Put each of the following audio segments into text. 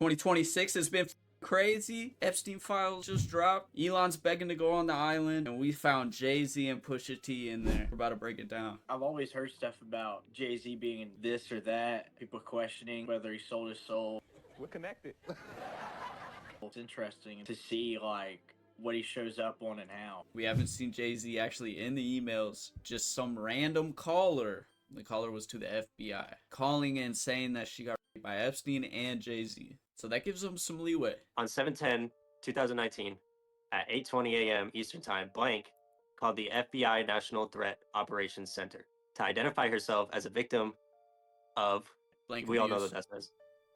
2026 has been crazy. Epstein files just dropped. Elon's begging to go on the island, and we found Jay-Z and Pusha T in there. We're about to break it down. I've always heard stuff about Jay-Z being in this or that. People questioning whether he sold his soul. We're connected. It's interesting to see like what he shows up on and how. We haven't seen Jay-Z actually in the emails. Just some random caller. The caller was to the FBI, calling and saying that she got raped by Epstein and Jay-Z. So that gives them some leeway. On 7/10/2019, at 8:20 a.m. Eastern Time, blank called the FBI National Threat Operations Center to identify herself as a victim of, Blank we all know abuse. what that says.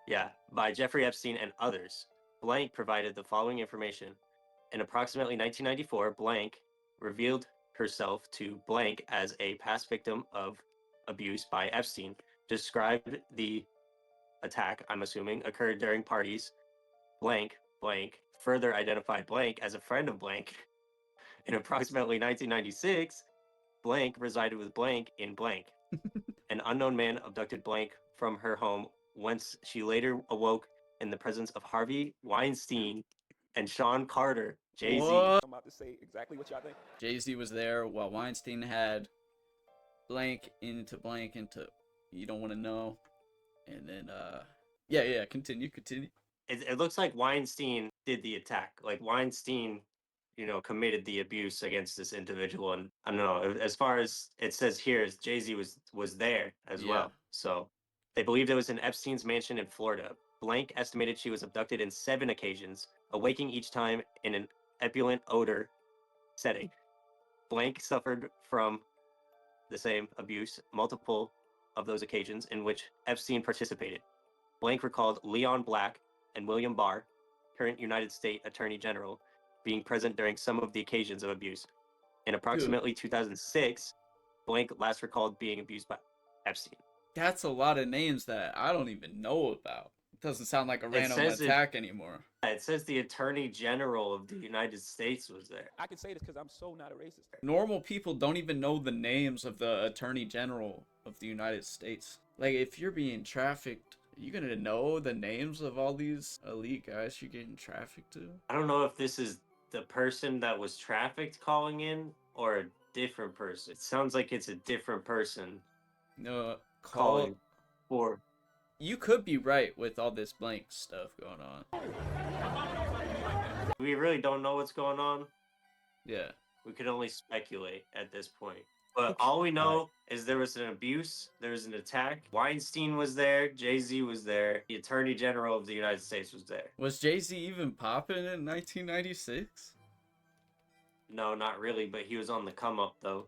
Yeah, by Jeffrey Epstein and others. Blank provided the following information. In approximately 1994, blank revealed herself to blank as a past victim of abuse by Epstein, described the attack, I'm assuming, occurred during parties, blank, further identified blank as a friend of blank. In approximately 1996, blank resided with blank in blank. An unknown man abducted blank from her home, whence she later awoke in the presence of Harvey Weinstein and Sean Carter, Jay-Z. What? I'm about to say exactly what y'all think. Jay-Z was there while Weinstein had blank into you don't want to know. And then, yeah, continue. It looks like Weinstein did the attack. Like Weinstein, committed the abuse against this individual. And I don't know, as far as it says here, Jay-Z was there as well. So they believed it was in Epstein's mansion in Florida. Blank estimated she was abducted in 7 occasions, awaking each time in an ebullient odor setting. Blank suffered from the same abuse, multiple of those occasions in which Epstein participated. Blank recalled Leon Black and William Barr, current United States Attorney General, being present during some of the occasions of abuse. In approximately 2006, blank last recalled being abused by Epstein. That's a lot of names that I don't even know about. It doesn't sound like a random attack anymore. It says the Attorney General of the United States was there. I can say this because I'm so not a racist. Normal people don't even know the names of the Attorney General of the United States. Like, if you're being trafficked, you gonna know the names of all these elite guys you're getting trafficked to? I don't know if this is the person that was trafficked calling in or a different person. It sounds like it's a different person. No, calling for. You could be right with all this blank stuff going on. We really don't know what's going on. Yeah. We could only speculate at this point. But all we know is there was an abuse, there was an attack. Weinstein was there, Jay-Z was there, the Attorney General of the United States was there. Was Jay-Z even popping in 1996? No, not really, but he was on the come up though.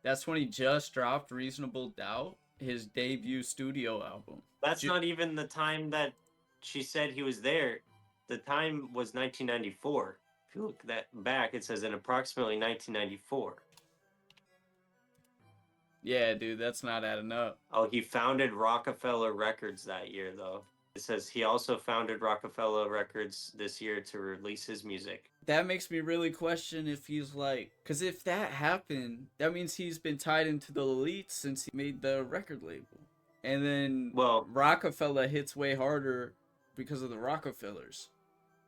That's when he just dropped Reasonable Doubt, his debut studio album. That's not even the time that she said he was there. The time was 1994. If you look that back, it says in approximately 1994. Yeah, dude, that's not adding up. Oh, he founded Rockefeller Records that year, though. It says he also founded Rockefeller Records this year to release his music. That makes me really question if he's like... Because if that happened, that means he's been tied into the elite since he made the record label. And then Rockefeller hits way harder because of the Rockefellers.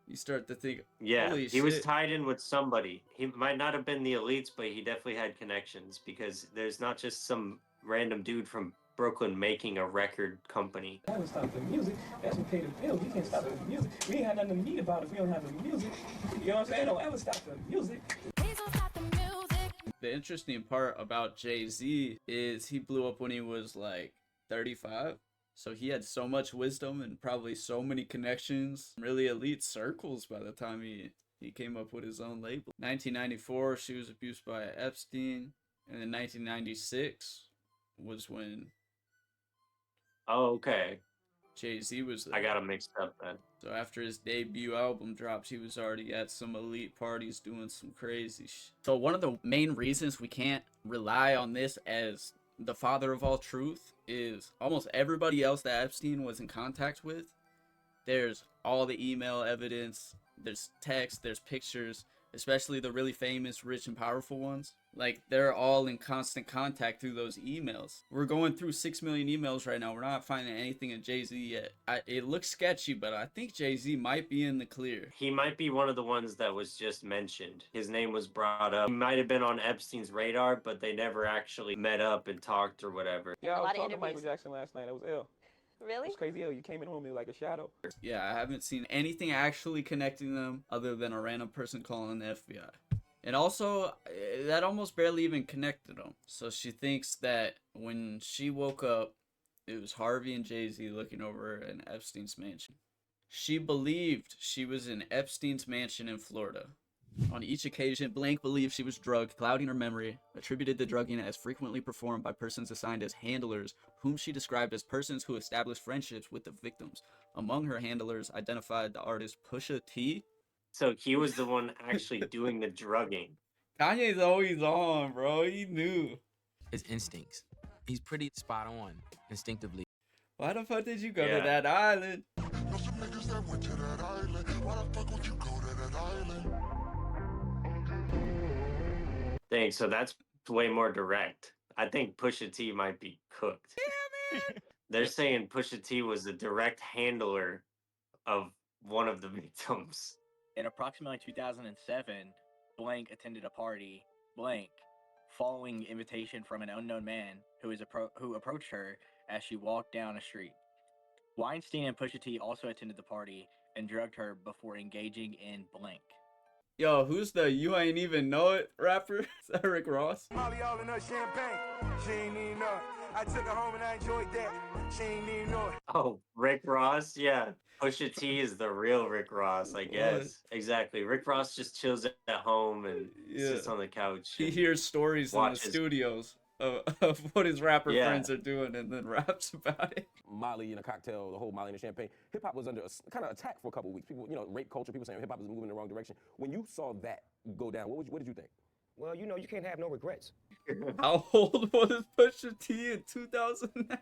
You start to think, yeah, holy he shit. was tied in with somebody. He might not have been the elites, but he definitely had connections because there's not just some random dude from Brooklyn making a record company. I would stop the music. That's what pay the bills. We can't stop the music. We ain't had nothing to meet about if we don't have the music. You know what I'm saying? Don't ever stop the music. Please don't stop the music. The interesting part about Jay-Z is he blew up when he was like 35. So he had so much wisdom and probably so many connections, really elite circles by the time he came up with his own label. 1994, she was abused by Epstein. And then 1996 was when... Oh, okay. Jay-Z was there. I got him mixed up then. So after his debut album dropped, he was already at some elite parties doing some crazy shit. So one of the main reasons we can't rely on this as the father of all truth is almost everybody else that Epstein was in contact with. There's all the email evidence, there's text, there's pictures especially the really famous, rich, and powerful ones. Like, they're all in constant contact through those emails. We're going through 6 million emails right now. We're not finding anything of Jay-Z yet. It looks sketchy, but I think Jay-Z might be in the clear. He might be one of the ones that was just mentioned. His name was brought up. He might have been on Epstein's radar, but they never actually met up and talked or whatever. Yeah, I A was lot of talking to Michael interviews. Jackson last night. It was ill. It Really? was crazy ill. You came in on me like a shadow. Yeah, I haven't seen anything actually connecting them other than a random person calling the FBI. And also, that almost barely even connected them. So she thinks that when she woke up, it was Harvey and Jay-Z looking over in Epstein's mansion. She believed she was in Epstein's mansion in Florida. On each occasion, Blank believed she was drugged, clouding her memory, attributed the drugging as frequently performed by persons assigned as handlers, whom she described as persons who established friendships with the victims. Among her handlers identified the artist Pusha T. So he was the one actually doing the drugging. Kanye's always on, bro. He knew. His instincts. He's pretty spot on instinctively. Why the fuck did you go Yeah. to that island? Know some niggas that went to that island. Why the fuck would you go to that island? Dang, so that's way more direct. I think Pusha T might be cooked. Yeah, man. They're saying Pusha T was the direct handler of one of the victims. In approximately 2007, Blank attended a party, Blank, following invitation from an unknown man who approached her as she walked down a street. Weinstein and Pusha T also attended the party and drugged her before engaging in Blank. Yo, who's the You Ain't Even Know It rapper? Is that Rick Ross? Molly all in her champagne. She ain't even know it. I took her home and I enjoyed that. She ain't even know it. Oh, Rick Ross? Yeah. Pusha T is the real Rick Ross, I guess. Exactly. Rick Ross just chills at home and sits on the couch. He and hears stories in the watches. studios of what his rapper Yeah. friends are doing and then raps about it. Molly in a cocktail, the whole Molly in a champagne. Hip hop was under a kind of attack for a couple of weeks. People, rape culture, people saying hip hop is moving in the wrong direction. When you saw that go down, what did you think? Well, you can't have no regrets. How old was Pusha T in 2009?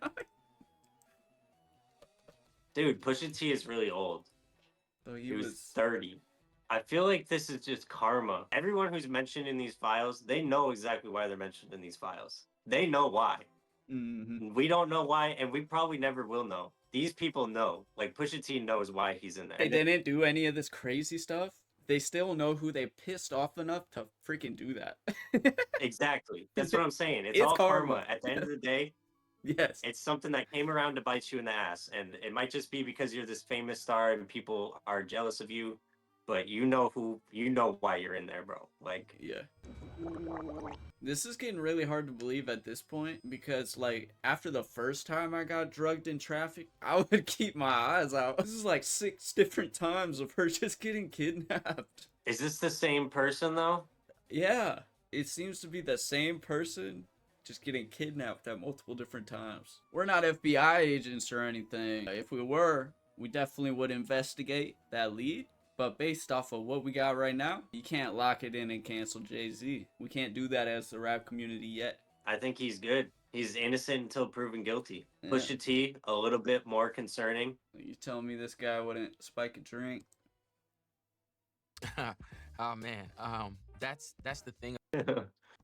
Dude, Pusha T is really old. So He was 30. I feel like this is just karma. Everyone who's mentioned in these files, they know exactly why they're mentioned in these files. They know why. Mm-hmm. We don't know why, and we probably never will know. These people know. Like, Pusha T knows why he's in there. They didn't do any of this crazy stuff. They still know who they pissed off enough to freaking do that. Exactly. That's what I'm saying. It's It's all karma. karma. At the end of the day, Yes. it's something that came around to bite you in the ass. And it might just be because you're this famous star and people are jealous of you. But you know why you're in there, bro. Like, Yeah. This is getting really hard to believe at this point because, like, after the first time I got drugged in traffic, I would keep my eyes out. This is like 6 different times of her just getting kidnapped. is this the same person, though? Yeah, it seems to be the same person just getting kidnapped at multiple different times. We're not FBI agents or anything. If we were, we definitely would investigate that lead. But based off of what we got right now, you can't lock it in and cancel Jay-Z. We can't do that as the rap community yet. I think he's good. He's innocent until proven guilty. Yeah. Pusha T, a little bit more concerning. You telling me this guy wouldn't spike a drink? Oh man, that's the thing.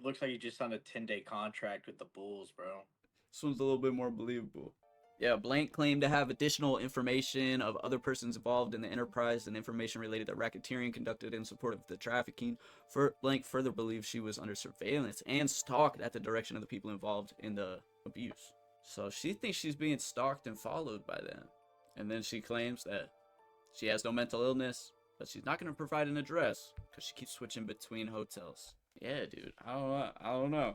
Looks like you just signed a 10-day contract with the Bulls, bro. This one's a little bit more believable. Yeah, Blank claimed to have additional information of other persons involved in the enterprise and information related to racketeering conducted in support of the trafficking. Blank further believes she was under surveillance and stalked at the direction of the people involved in the abuse. So she thinks she's being stalked and followed by them. And then she claims that she has no mental illness, but she's not going to provide an address because she keeps switching between hotels. Yeah, dude, I don't know.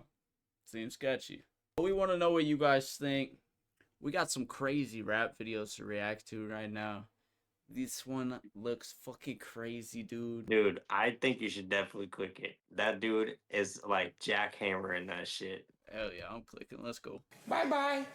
Seems sketchy. But we want to know what you guys think. We got some crazy rap videos to react to right now. This one looks fucking crazy, dude. Dude, I think you should definitely click it. That dude is like jackhammering that shit. Hell yeah, I'm clicking. Let's go. Bye-bye.